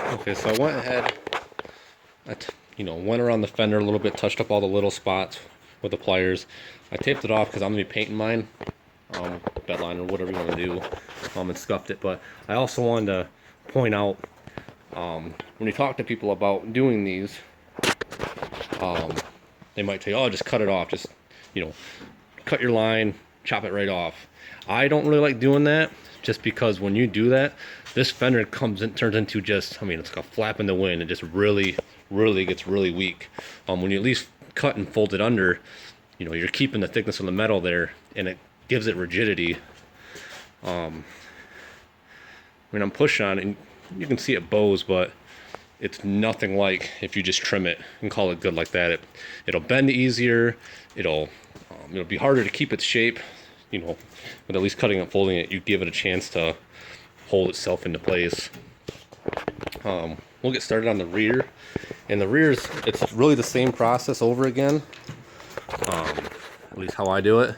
Okay, so I went ahead, went around the fender a little bit, touched up all the little spots with the pliers. I taped it off because I'm gonna be painting mine, bed line or whatever you want to do, and scuffed it. But I also wanted to point out, when you talk to people about doing these, um, they might tell you, "Oh, just cut it off. Just, you know, cut your line, chop it right off." I don't really like doing that, just because when you do that, this fender turns into just, I mean, it's like a flap in the wind. It just really gets really weak. When you at least cut and fold it under, you're keeping the thickness of the metal there, and it gives it rigidity. I mean, I'm pushing on it, and you can see it bows, but it's nothing like if you just trim it and call it good like that. It'll bend easier. It'll be harder to keep its shape, but at least cutting and folding it, you give it a chance to hold itself into place. We'll get started on the rear. And the rear it's really the same process over again. At least how I do it.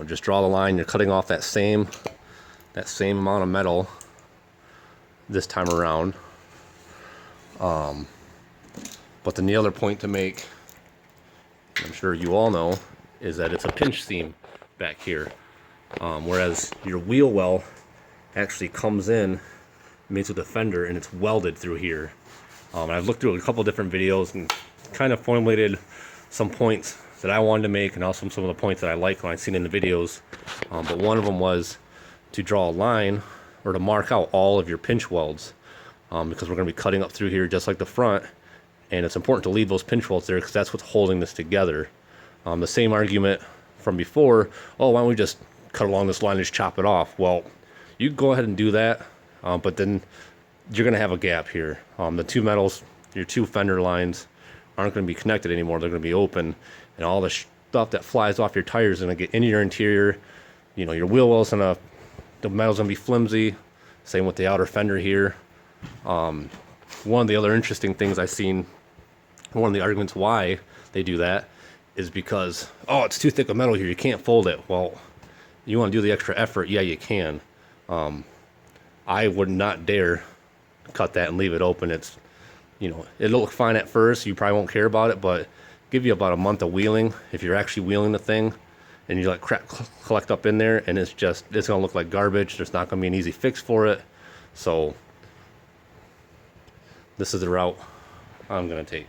Just draw the line. You're cutting off that same amount of metal this time around. But then the other point to make, I'm sure you all know, is that it's a pinch seam back here. Whereas your wheel well actually comes in, meets with the fender, and it's welded through here. And I've looked through a couple different videos and kind of formulated some points that I wanted to make, and also some of the points that I like when I've seen in the videos. But one of them was to draw a line, or to mark out all of your pinch welds, because we're going to be cutting up through here just like the front, and it's important to leave those pinch welds there because that's what's holding this together. The same argument from before, oh, why don't we just cut along this line and just chop it off? Well, you can go ahead and do that, but then you're going to have a gap here. The two metals, your two fender lines, aren't going to be connected anymore. They're going to be open, and all the stuff that flies off your tires is going to get into your interior. Your wheel well's the metal's going to be flimsy. Same with the outer fender here. One of the other interesting things I've seen, one of the arguments why they do that is because, oh, it's too thick of metal here, you can't fold it. Well, you want to do the extra effort, yeah, you can. I would not dare cut that and leave it open. It'll look fine at first, you probably won't care about it, but give you about a month of wheeling, if you're actually wheeling the thing, and you let crap collect up in there, and it's gonna look like garbage. There's not gonna be an easy fix for it. So this is the route I'm gonna take.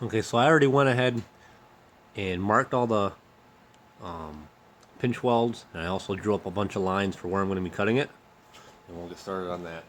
Okay, so I already went ahead and marked all the pinch welds, and I also drew up a bunch of lines for where I'm going to be cutting it, and we'll get started on that.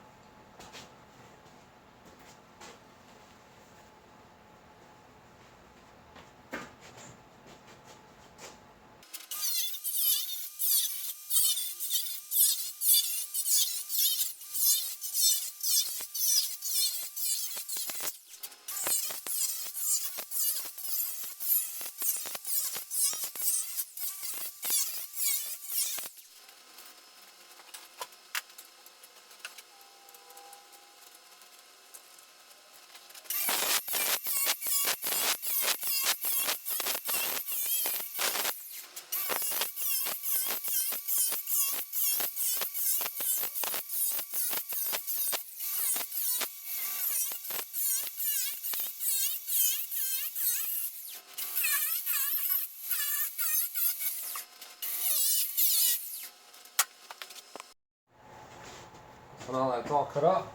So now that's all cut up,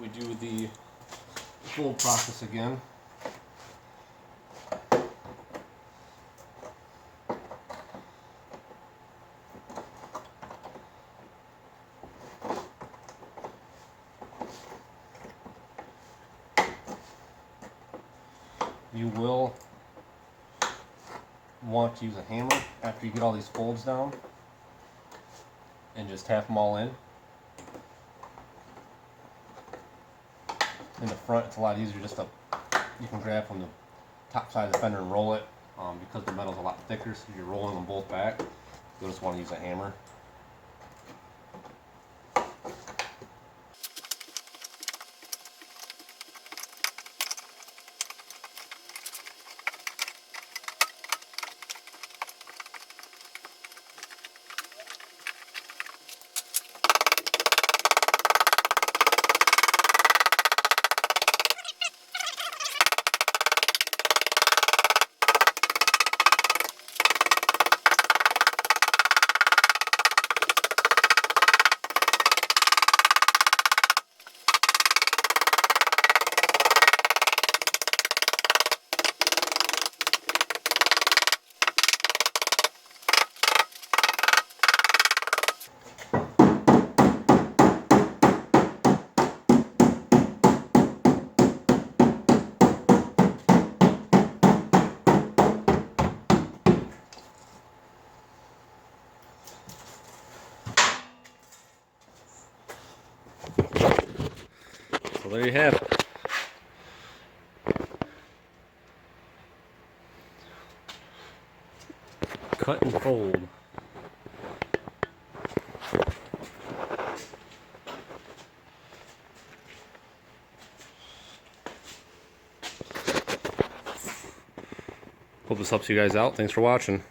we do the fold process again. You will want to use a hammer after you get all these folds down and just tap them all in. In the front, it's a lot easier, you can grab from the top side of the fender and roll it. Because the metal's a lot thicker, so you're rolling them both back, you'll just want to use a hammer. So there you have it. Cut and fold. Hope this helps you guys out. Thanks for watching.